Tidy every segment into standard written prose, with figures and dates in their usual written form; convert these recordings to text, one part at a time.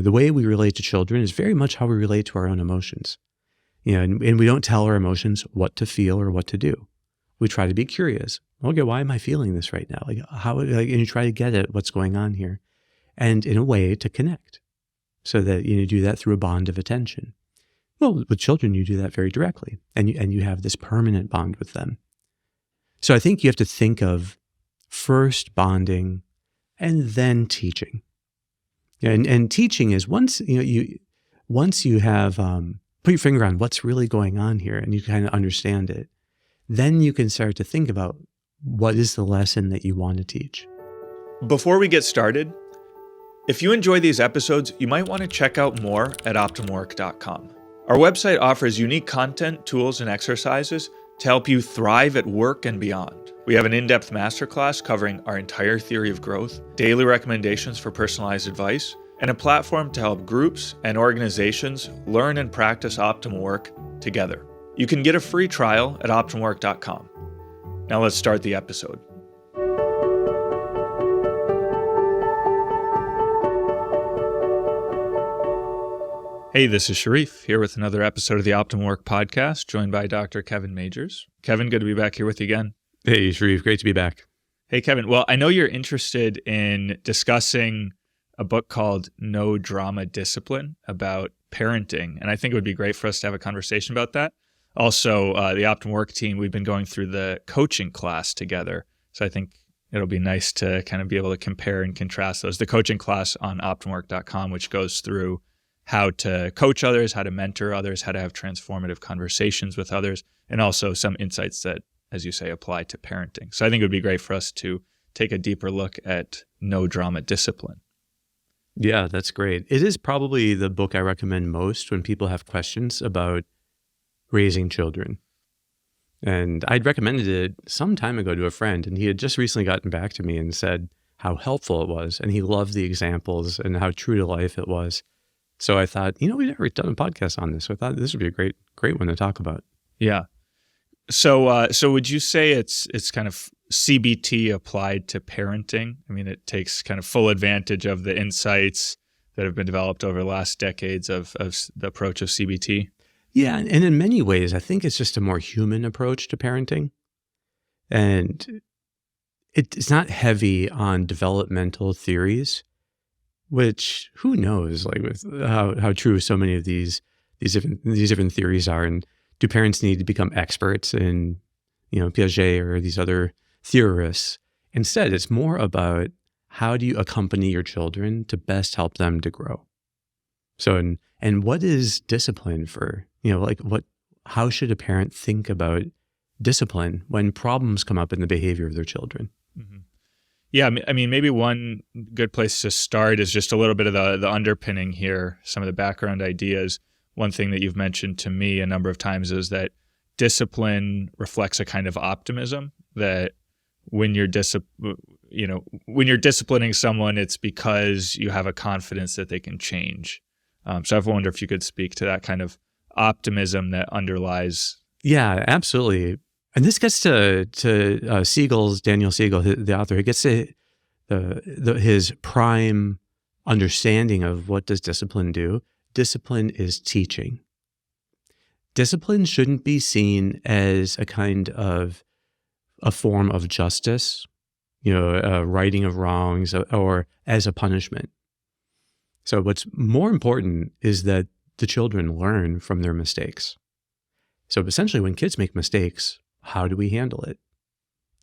the way we relate to children is very much how we relate to our own emotions. And we don't tell our emotions what to feel or what to do. We try to be curious. Okay, why am I feeling this right now? And you try to get at what's going on here, and in a way to connect, so that you do that through a bond of attention. Well, with children, you do that very directly, and you have this permanent bond with them. So I think you have to think of first bonding and then teaching. And teaching is once you have put your finger on what's really going on here and you kind of understand it, then you can start to think about what is the lesson that you want to teach. Before we get started, if you enjoy these episodes, you might want to check out more at OptimalWork.com. Our website offers unique content, tools, and exercises to help you thrive at work and beyond. We have an in-depth masterclass covering our entire theory of growth, daily recommendations for personalized advice, and a platform to help groups and organizations learn and practice optimal work together. You can get a free trial at OptimalWork.com. Now let's start the episode. Hey, this is Sharif, here with another episode of the Optimal Work podcast, joined by Dr. Kevin Majors. Kevin, good to be back here with you again. Hey, Sharif, great to be back. Hey, Kevin. Well, I know you're interested in discussing a book called No Drama Discipline about parenting, and I think it would be great for us to have a conversation about that. Also, the Optimal Work team, we've been going through the coaching class together, so I think it'll be nice to kind of be able to compare and contrast those. The coaching class on OptimalWork.com, which goes through how to coach others, how to mentor others, how to have transformative conversations with others, and also some insights that, as you say, apply to parenting. So I think it would be great for us to take a deeper look at No Drama Discipline. Yeah, that's great. It is probably the book I recommend most when people have questions about raising children. And I'd recommended it some time ago to a friend, and he had just recently gotten back to me and said how helpful it was, and he loved the examples and how true to life it was. So I thought, we've never done a podcast on this, so I thought this would be a great one to talk about. Yeah. So would you say it's kind of CBT applied to parenting? I mean, it takes kind of full advantage of the insights that have been developed over the last decades of the approach of CBT? Yeah, and in many ways, I think it's just a more human approach to parenting. And it's not heavy on developmental theories, which who knows, like with how true so many of these different theories are. And do parents need to become experts in, Piaget or these other theorists? Instead, it's more about how do you accompany your children to best help them to grow. So, and what is discipline for, how should a parent think about discipline when problems come up in the behavior of their children? Mm-hmm. Yeah, I mean, maybe one good place to start is just a little bit of the underpinning here, some of the background ideas. One thing that you've mentioned to me a number of times is that discipline reflects a kind of optimism, that when you're disciplining someone, it's because you have a confidence that they can change. So I wonder if you could speak to that kind of optimism that underlies. Yeah, absolutely. And this gets to Daniel Siegal, the author. It gets to his prime understanding of what does discipline do. Discipline is teaching. Discipline shouldn't be seen as a kind of a form of justice, a righting of wrongs, or as a punishment. So what's more important is that the children learn from their mistakes. So essentially, when kids make mistakes, how do we handle it?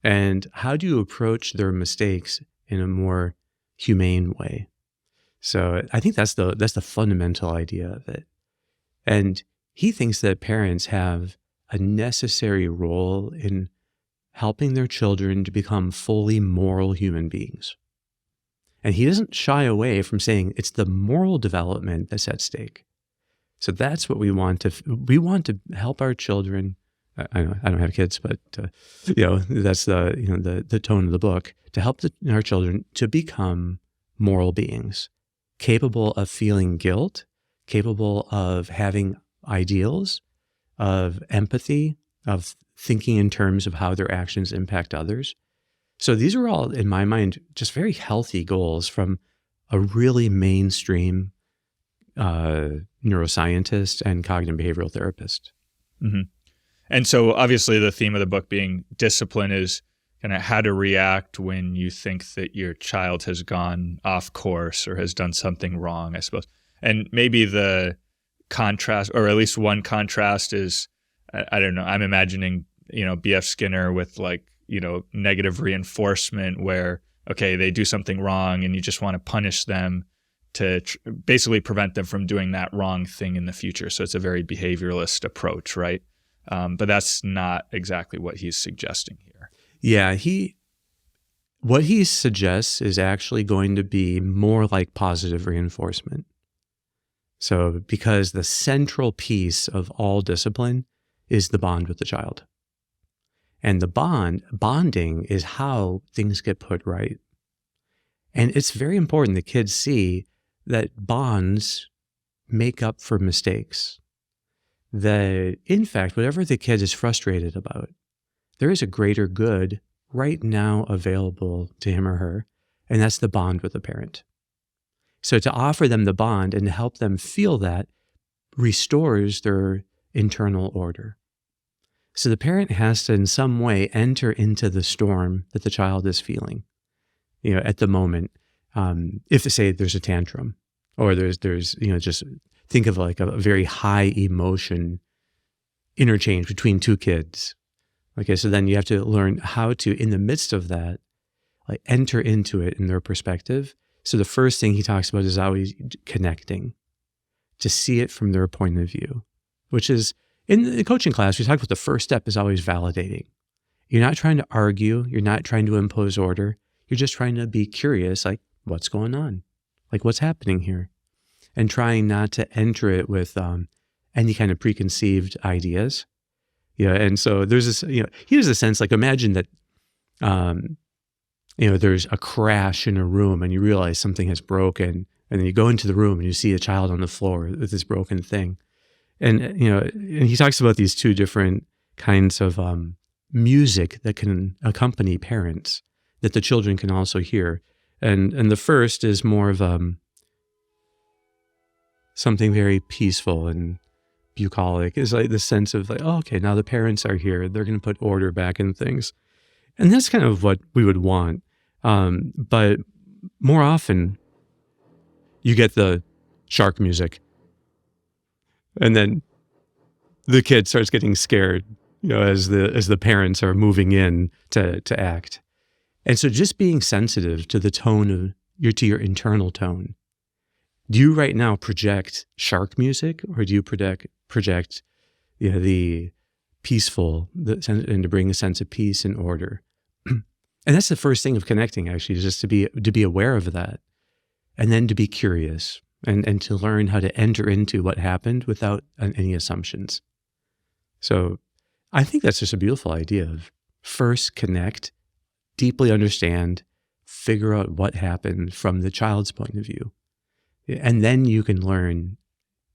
And how do you approach their mistakes in a more humane way? So I think that's the fundamental idea of it. And he thinks that parents have a necessary role in helping their children to become fully moral human beings. And he doesn't shy away from saying it's the moral development that's at stake. So that's what we want to help our children. I don't have kids, but that's the tone of the book, to help our children to become moral beings, capable of feeling guilt, capable of having ideals, of empathy, of thinking in terms of how their actions impact others. So these are all, in my mind, just very healthy goals from a really mainstream neuroscientist and cognitive behavioral therapist. Mm-hmm. And so obviously the theme of the book being discipline is kind of how to react when you think that your child has gone off course or has done something wrong, I suppose. And maybe the contrast, or at least one contrast is, I don't know, I'm imagining, B.F. Skinner with negative reinforcement where, okay, they do something wrong and you just want to punish them to basically prevent them from doing that wrong thing in the future. So it's a very behavioralist approach, right? But that's not exactly what he's suggesting here. Yeah, what he suggests is actually going to be more like positive reinforcement. So because the central piece of all discipline is the bond with the child. And the bonding is how things get put right. And it's very important that kids see that bonds make up for mistakes. That, in fact, whatever the kid is frustrated about, there is a greater good right now available to him or her, and that's the bond with the parent. So to offer them the bond and to help them feel that restores their internal order. So the parent has to, in some way, enter into the storm that the child is feeling, at the moment. If, say, there's a tantrum, or there's just think of like a very high emotion interchange between two kids. Okay, so then you have to learn how to, in the midst of that, like enter into it in their perspective. So the first thing he talks about is always connecting, to see it from their point of view, which is, in the coaching class, we talk about the first step is always validating. You're not trying to argue. You're not trying to impose order. You're just trying to be curious, like, what's going on? Like, what's happening here? And trying not to enter it with any kind of preconceived ideas. And so there's this, here's a sense, like, imagine that, there's a crash in a room and you realize something has broken, and then you go into the room and you see a child on the floor with this broken thing. And, and he talks about these two different kinds of music that can accompany parents that the children can also hear. And the first is more of something very peaceful and bucolic. It's like the sense of like, oh, okay, now the parents are here. They're going to put order back in things. And that's kind of what we would want. But more often, you get the shark music. And then the kid starts getting scared, as the parents are moving in to act. And so just being sensitive to the tone of your internal tone. Do you right now project shark music, or do you project the peaceful, and to bring a sense of peace and order? And that's the first thing of connecting, actually, is just to be aware of that, and then to be curious and to learn how to enter into what happened without any assumptions. So I think that's just a beautiful idea of first connect, deeply understand, figure out what happened from the child's point of view. And then you can learn,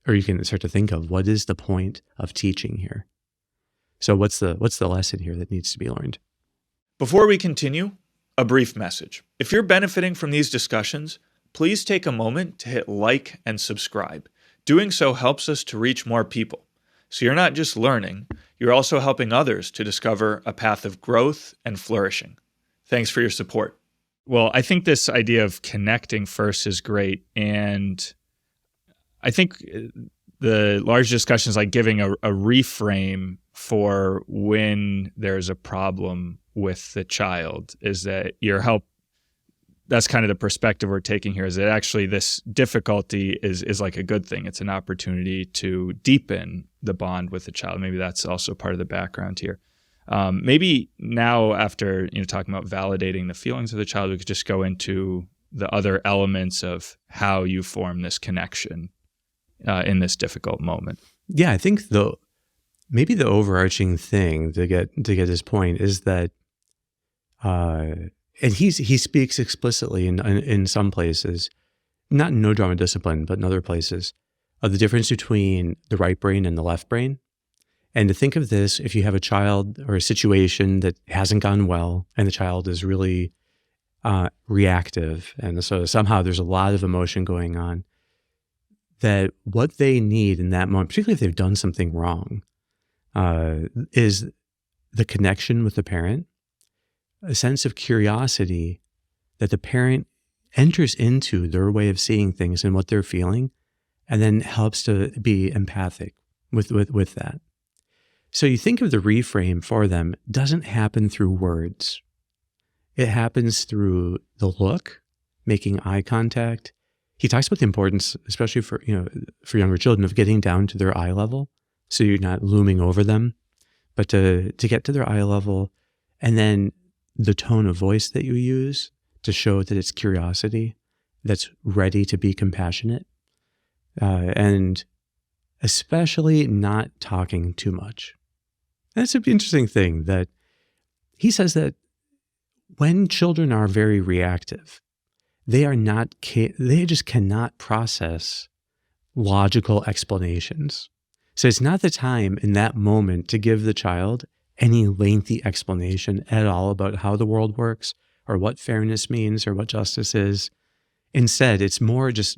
or you can start to think of, what is the point of teaching here? So what's the lesson here that needs to be learned? Before we continue, a brief message. If you're benefiting from these discussions, please take a moment to hit like and subscribe. Doing so helps us to reach more people. So you're not just learning, you're also helping others to discover a path of growth and flourishing. Thanks for your support. Well, I think this idea of connecting first is great. And I think the large discussion is like giving a reframe for when there's a problem with the child, is that that's kind of the perspective we're taking here, is that actually this difficulty is like a good thing. It's an opportunity to deepen the bond with the child. Maybe that's also part of the background here. Maybe now, after talking about validating the feelings of the child, we could just go into the other elements of how you form this connection in this difficult moment. Yeah, I think maybe the overarching thing to get his point is that, and he speaks explicitly in some places, not in No Drama Discipline, but in other places, of the difference between the right brain and the left brain. And to think of this, if you have a child or a situation that hasn't gone well and the child is really reactive, and so somehow there's a lot of emotion going on, that what they need in that moment, particularly if they've done something wrong, is the connection with the parent, a sense of curiosity that the parent enters into their way of seeing things and what they're feeling, and then helps to be empathic with that. So you think of the reframe for them doesn't happen through words. It happens through the look, making eye contact. He talks about the importance, especially for younger children, of getting down to their eye level, so you're not looming over them, but to get to their eye level, and then the tone of voice that you use to show that it's curiosity, that's ready to be compassionate, and especially not talking too much. That's an interesting thing that he says, that when children are very reactive, they just cannot process logical explanations. So it's not the time in that moment to give the child any lengthy explanation at all about how the world works or what fairness means or what justice is. Instead, it's more just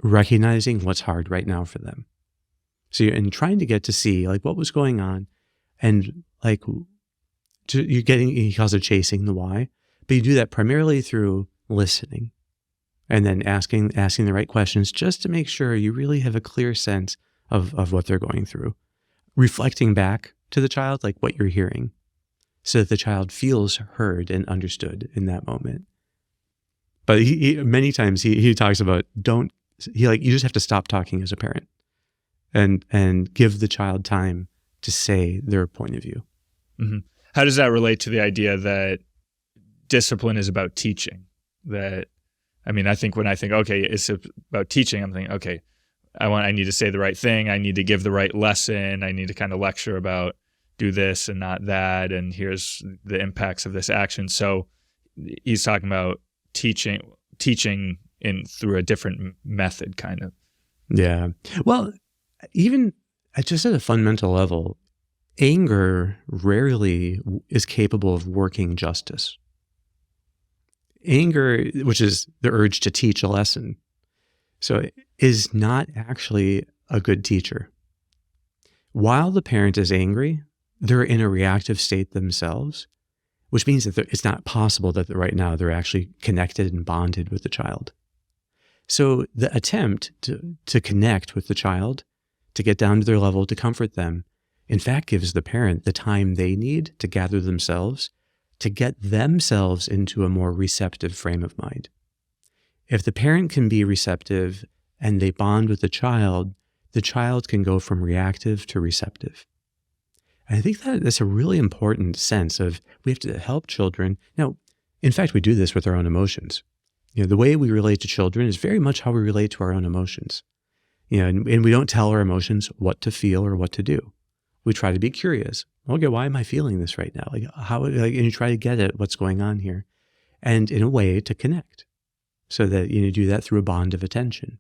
recognizing what's hard right now for them. So you're trying to get to see like what was going on, and like you're getting, he calls it chasing the why, but you do that primarily through listening and then asking the right questions just to make sure you really have a clear sense of what they're going through. Reflecting back to the child, like what you're hearing, so that the child feels heard and understood in that moment. But many times he talks about you just have to stop talking as a parent and give the child time to say their point of view. Mm-hmm. How does that relate to the idea that discipline is about teaching? I think when I think, okay, it's about teaching, I'm thinking, okay, I need to say the right thing. I need to give the right lesson. I need to kind of lecture about do this and not that. And here's the impacts of this action. So he's talking about teaching through a different method, kind of. Yeah. Well, even just at a fundamental level, anger rarely is capable of working justice. Anger, which is the urge to teach a lesson, so is not actually a good teacher. While the parent is angry, they're in a reactive state themselves, which means that it's not possible that right now they're actually connected and bonded with the child. So the attempt to connect with the child, to get down to their level, to comfort them, in fact gives the parent the time they need to gather themselves, to get themselves into a more receptive frame of mind. If the parent can be receptive and they bond with the child can go from reactive to receptive. And I think that's a really important sense of, we have to help children. Now, in fact, we do this with our own emotions. The way we relate to children is very much how we relate to our own emotions. And we don't tell our emotions what to feel or what to do. We try to be curious. Okay, why am I feeling this right now? And you try to get at what's going on here, and in a way to connect, so that you do that through a bond of attention.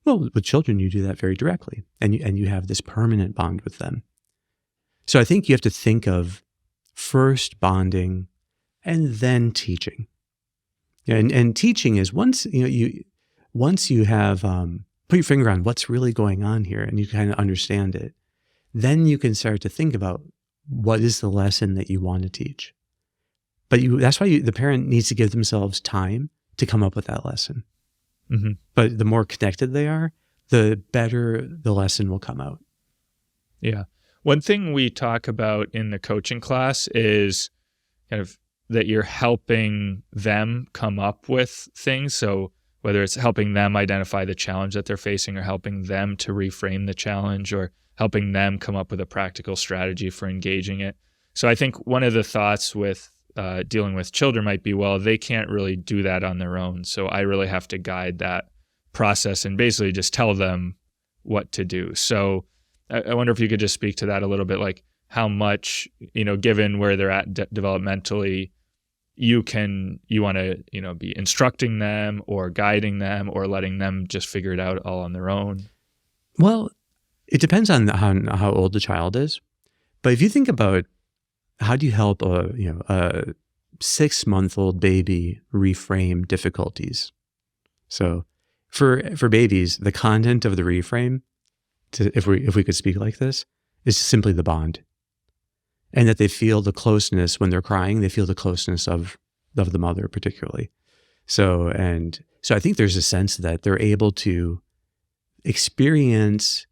Well, with children, you do that very directly, and you have this permanent bond with them. So I think you have to think of first bonding and then teaching. And teaching is once you have put your finger on what's really going on here and you kind of understand it, then you can start to think about what is the lesson that you want to teach. But that's why the parent needs to give themselves time to come up with that lesson. Mm-hmm. But the more connected they are, the better the lesson will come out. Yeah. One thing we talk about in the coaching class is kind of that you're helping them come up with things. So whether it's helping them identify the challenge that they're facing, or helping them to reframe the challenge, or helping them come up with a practical strategy for engaging it. So I think one of the thoughts with dealing with children might be, well, they can't really do that on their own. So I really have to guide that process and basically just tell them what to do. So I wonder if you could just speak to that a little bit, like how much, given where they're at developmentally, you want to, be instructing them or guiding them or letting them just figure it out all on their own. Well, it depends on how old the child is. But if you think about how do you help a 6-month-old baby reframe difficulties? So For babies, the content of the reframe, if we could speak like this, is simply the bond. And that they feel the closeness when they're crying, they feel the closeness of the mother particularly. So I think there's a sense that they're able to experience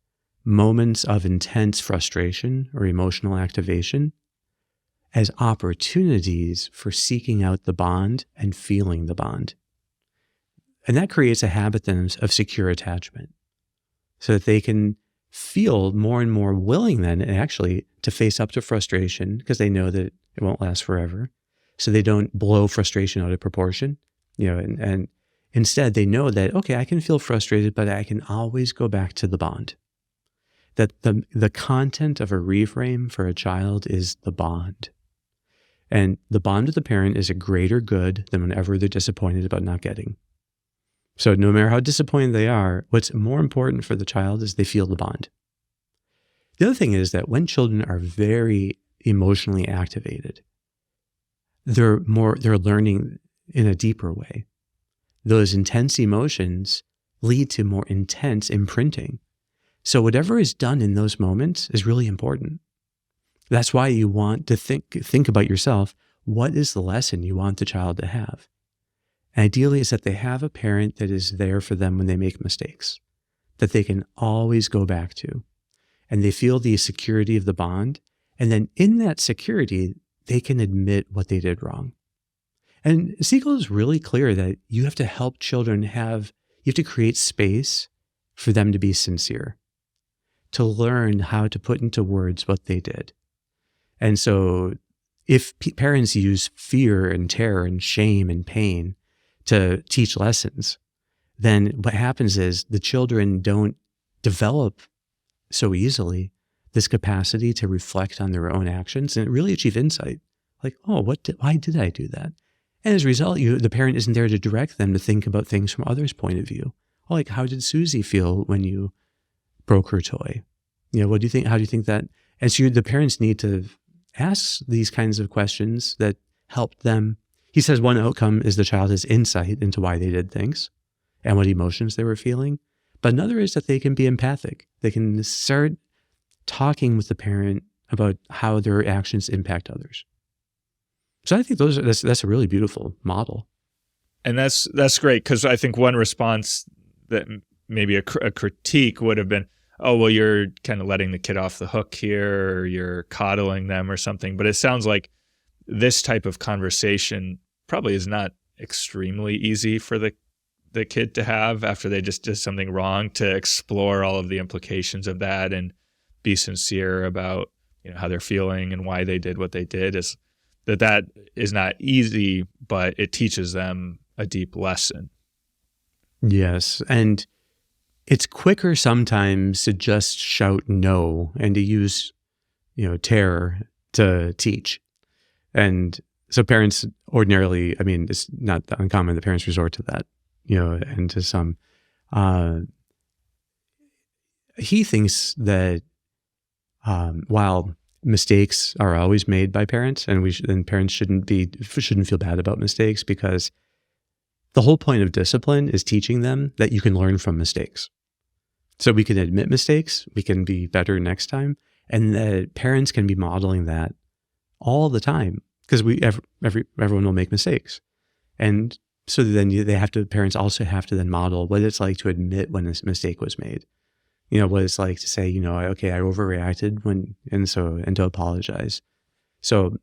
moments of intense frustration or emotional activation as opportunities for seeking out the bond and feeling the bond. And that creates a habit then of secure attachment so that they can feel more and more willing then actually to face up to frustration because they know that it won't last forever. So they don't blow frustration out of proportion, and instead they know that, okay, I can feel frustrated, but I can always go back to the bond. That the content of a reframe for a child is the bond. And the bond with the parent is a greater good than whenever they're disappointed about not getting. So no matter how disappointed they are, what's more important for the child is they feel the bond. The other thing is that when children are very emotionally activated, they're learning in a deeper way. Those intense emotions lead to more intense imprinting. So whatever is done in those moments is really important. That's why you want to think about yourself. What is the lesson you want the child to have? And ideally, is that they have a parent that is there for them when they make mistakes, that they can always go back to. And they feel the security of the bond. And then in that security, they can admit what they did wrong. And Siegal is really clear that you have to help children you have to create space for them to be sincere, to learn how to put into words what they did. And so if parents use fear and terror and shame and pain to teach lessons, then what happens is the children don't develop so easily this capacity to reflect on their own actions and really achieve insight. Like, oh, why did I do that? And as a result, the parent isn't there to direct them to think about things from others' point of view. Oh, like, how did Susie feel when you broke her toy? What do you think? How do you think that? And so the parents need to ask these kinds of questions that help them. He says one outcome is the child has insight into why they did things and what emotions they were feeling. But another is that they can be empathic. They can start talking with the parent about how their actions impact others. So I think that's a really beautiful model. And that's great, because I think one response that maybe a critique would have been, oh, well, you're kind of letting the kid off the hook here, or you're coddling them or something. But it sounds like this type of conversation probably is not extremely easy for the kid to have after they just did something wrong, to explore all of the implications of that and be sincere about how they're feeling and why they did what they did. That is not easy, but it teaches them a deep lesson. Yes. And it's quicker sometimes to just shout no and to use, terror to teach. And so parents ordinarily, it's not uncommon that parents resort to that, and to some. He thinks that while mistakes are always made by parents, and parents shouldn't feel bad about mistakes, because the whole point of discipline is teaching them that you can learn from mistakes. So we can admit mistakes, we can be better next time, and that parents can be modeling that all the time, because everyone will make mistakes. And so then parents also have to then model what it's like to admit when a mistake was made. What it's like to say, okay, I overreacted and to apologize. So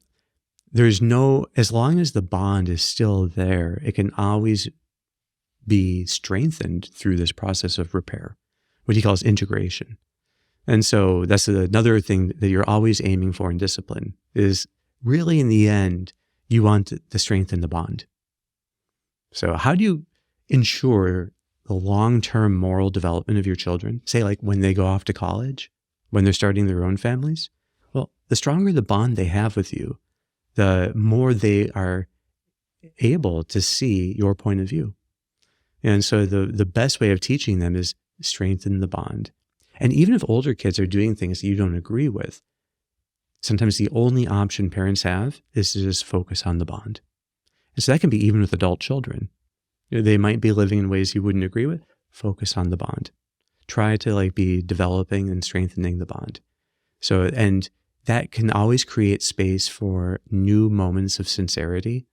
as long as the bond is still there, it can always be strengthened through this process of repair, what he calls integration. And so that's another thing that you're always aiming for in discipline, is really in the end, you want to strengthen the bond. So how do you ensure the long-term moral development of your children, say like when they go off to college, when they're starting their own families? Well, the stronger the bond they have with you, the more they are able to see your point of view. And so the best way of teaching them is strengthen the bond. And even if older kids are doing things that you don't agree with, sometimes the only option parents have is to just focus on the bond. And so that can be even with adult children. They might be living in ways you wouldn't agree with. focus on the bond. Try to like be developing and strengthening the bond. So, and that can always create space for new moments of sincerity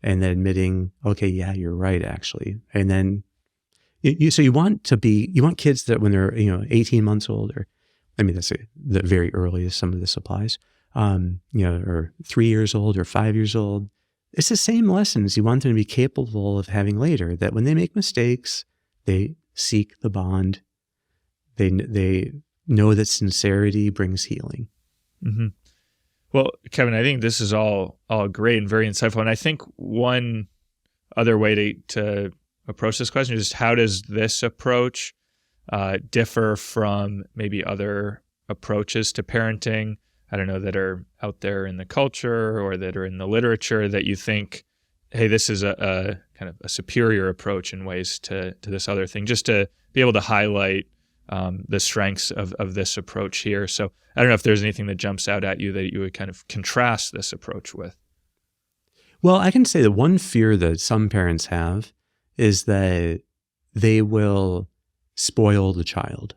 and then admitting, okay, yeah, you're right, actually. And then so you want kids that when they're, 18 months old, or I mean, that's the very earliest some of this applies, or 3 years old or 5 years old. It's the same lessons you want them to be capable of having later, that when they make mistakes, they seek the bond. They know that sincerity brings healing. Mm-hmm. Well, Kevin, I think this is all great and very insightful. And I think one other way to approach this question is, how does this approach differ from maybe other approaches to parenting, I don't know, that are out there in the culture or that are in the literature, that you think, hey, this is a kind of a superior approach in ways to this other thing, just to be able to highlight the strengths of this approach here. So I don't know if there's anything that jumps out at you that you would kind of contrast this approach with. Well, I can say that one fear that some parents have is that they will spoil the child.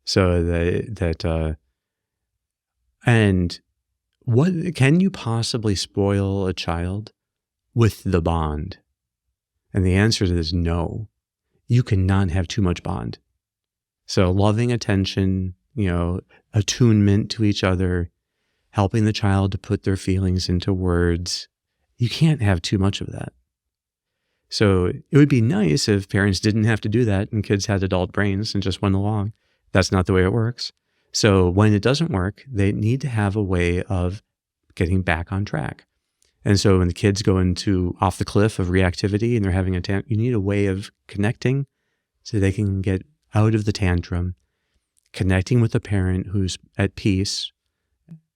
So and what can you possibly spoil a child with the bond? And the answer to this is no. You cannot have too much bond. So loving attention, attunement to each other, helping the child to put their feelings into words. You can't have too much of that. So it would be nice if parents didn't have to do that and kids had adult brains and just went along. That's not the way it works. So when it doesn't work, they need to have a way of getting back on track. And so when the kids go into off the cliff of reactivity and they're having you need a way of connecting so they can get out of the tantrum, connecting with a parent who's at peace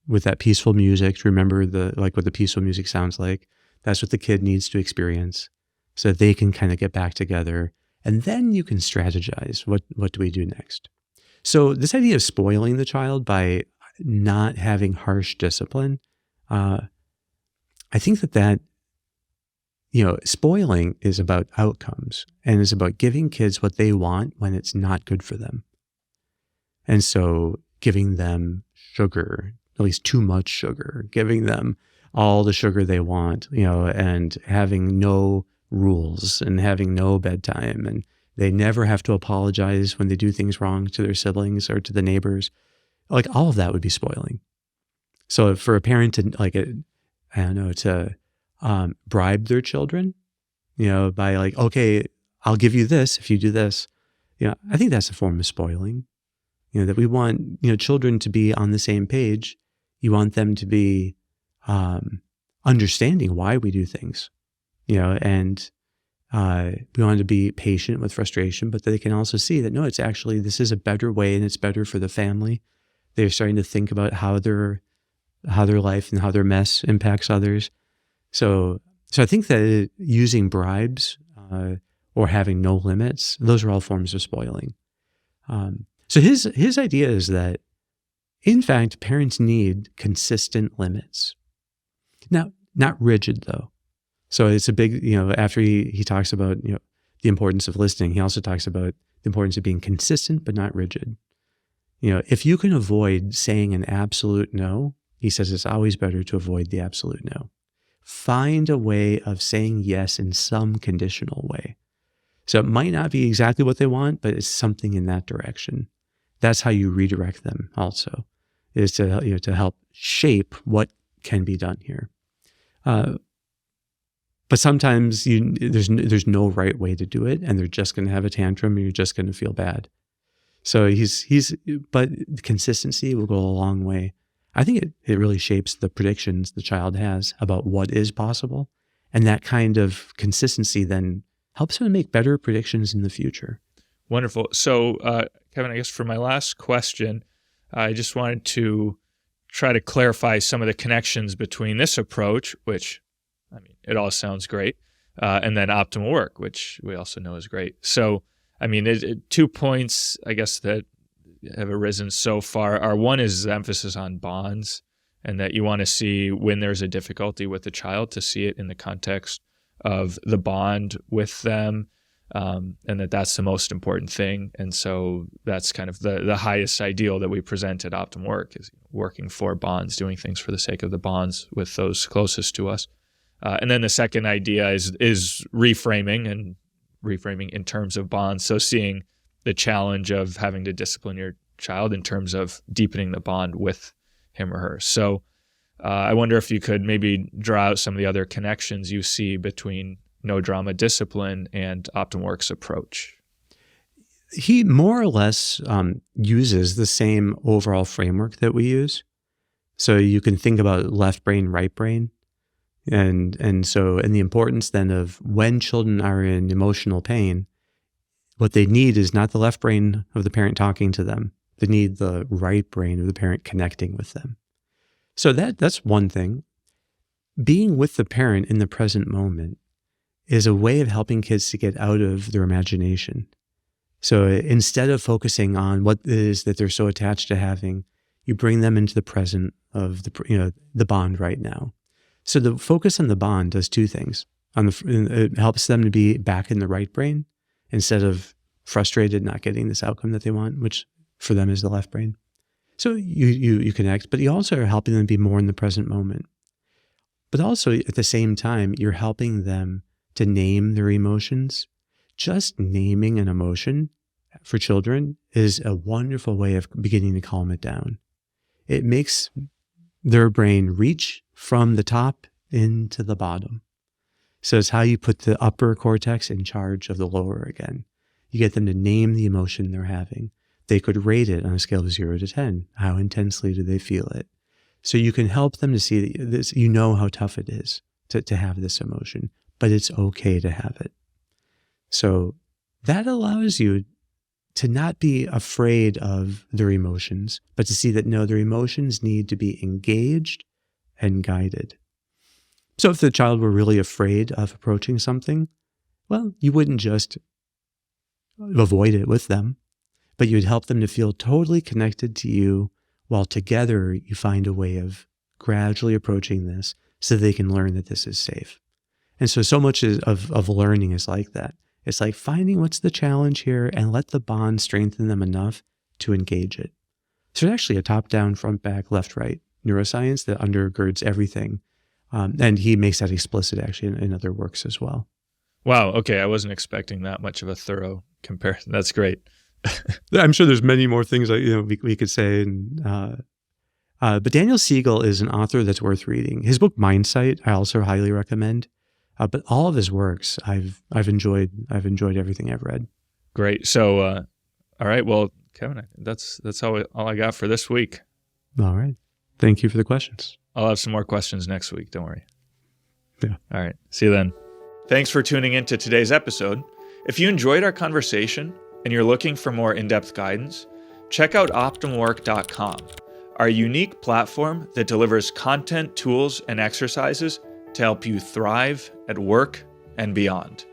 with that peaceful music. To remember what the peaceful music sounds like. That's what the kid needs to experience so that they can kind of get back together. And then you can strategize. What do we do next? So this idea of spoiling the child by not having harsh discipline, I think that spoiling is about outcomes and is about giving kids what they want when it's not good for them. And so giving them sugar, at least too much sugar, giving them all the sugar they want, and having no rules and having no bedtime, and they never have to apologize when they do things wrong to their siblings or to the neighbors. Like all of that would be spoiling. So for a parent to, bribe their children, by like, okay, I'll give you this if you do this. I think that's a form of spoiling. That we want, children to be on the same page. You want them to be understanding why we do things, and we want to be patient with frustration, but they can also see that, no, this is a better way and it's better for the family. They're starting to think about how their life and how their mess impacts others. So I think that using bribes or having no limits, those are all forms of spoiling. So his idea is that, in fact, parents need consistent limits. Now, not rigid though. So it's a big, after he talks about, the importance of listening, he also talks about the importance of being consistent but not rigid. If you can avoid saying an absolute no, he says it's always better to avoid the absolute no. Find a way of saying yes in some conditional way. So it might not be exactly what they want, but it's something in that direction. That's how you redirect them also, is to help shape what can be done here. But sometimes there's no right way to do it, and they're just going to have a tantrum, and you're just going to feel bad. So but consistency will go a long way. I think it really shapes the predictions the child has about what is possible, and that kind of consistency then helps them make better predictions in the future. Wonderful. So, Kevin, I guess for my last question, I just wanted to try to clarify some of the connections between this approach, which, it all sounds great, and then OptimalWork, which we also know is great. So, 2 points, I guess, that have arisen so far are, one is the emphasis on bonds, and that you want to see when there's a difficulty with the child to see it in the context of the bond with them. and that's the most important thing. And so that's kind of the highest ideal that we present at OptimalWork, is working for bonds, doing things for the sake of the bonds with those closest to us. And then the second idea is reframing in terms of bonds. So seeing the challenge of having to discipline your child in terms of deepening the bond with him or her. So I wonder if you could maybe draw out some of the other connections you see between no drama discipline and OptimalWork's approach. He more or less uses the same overall framework that we use. So you can think about left brain, right brain. And the importance then of when children are in emotional pain, what they need is not the left brain of the parent talking to them. They need the right brain of the parent connecting with them. So that's one thing. Being with the parent in the present moment is a way of helping kids to get out of their imagination. So instead of focusing on what it is that they're so attached to having, you bring them into the present of the bond right now. So the focus on the bond does two things. It helps them to be back in the right brain instead of frustrated not getting this outcome that they want, which for them is the left brain. So you connect, but you also are helping them be more in the present moment. But also at the same time, you're helping them to name their emotions. Just naming an emotion for children is a wonderful way of beginning to calm it down. It makes their brain reach from the top into the bottom. So it's how you put the upper cortex in charge of the lower again. You get them to name the emotion they're having. They could rate it on a scale of 0 to 10. How intensely do they feel it? So you can help them to see this. You know how tough it is to have this emotion, but it's okay to have it. So that allows you to not be afraid of their emotions, but to see that no, their emotions need to be engaged and guided. So if the child were really afraid of approaching something, well, you wouldn't just avoid it with them, but you'd help them to feel totally connected to you while together you find a way of gradually approaching this so they can learn that this is safe. And so much of learning is like that. It's like finding what's the challenge here and let the bond strengthen them enough to engage it. So it's actually a top-down, front-back, left-right neuroscience that undergirds everything. And he makes that explicit actually in other works as well. Wow. Okay. I wasn't expecting that much of a thorough comparison. That's great. I'm sure there's many more things we could say. But Daniel Siegal is an author that's worth reading. His book Mindsight I also highly recommend. But all of his works I've enjoyed. I've enjoyed everything I've read. Great. So, all right. Well, Kevin, that's all I got for this week. All right. Thank you for the questions. I'll have some more questions next week. Don't worry. Yeah. All right. See you then. Thanks for tuning in to today's episode. If you enjoyed our conversation and you're looking for more in-depth guidance, check out OptimalWork.com, our unique platform that delivers content, tools, and exercises to help you thrive at work and beyond.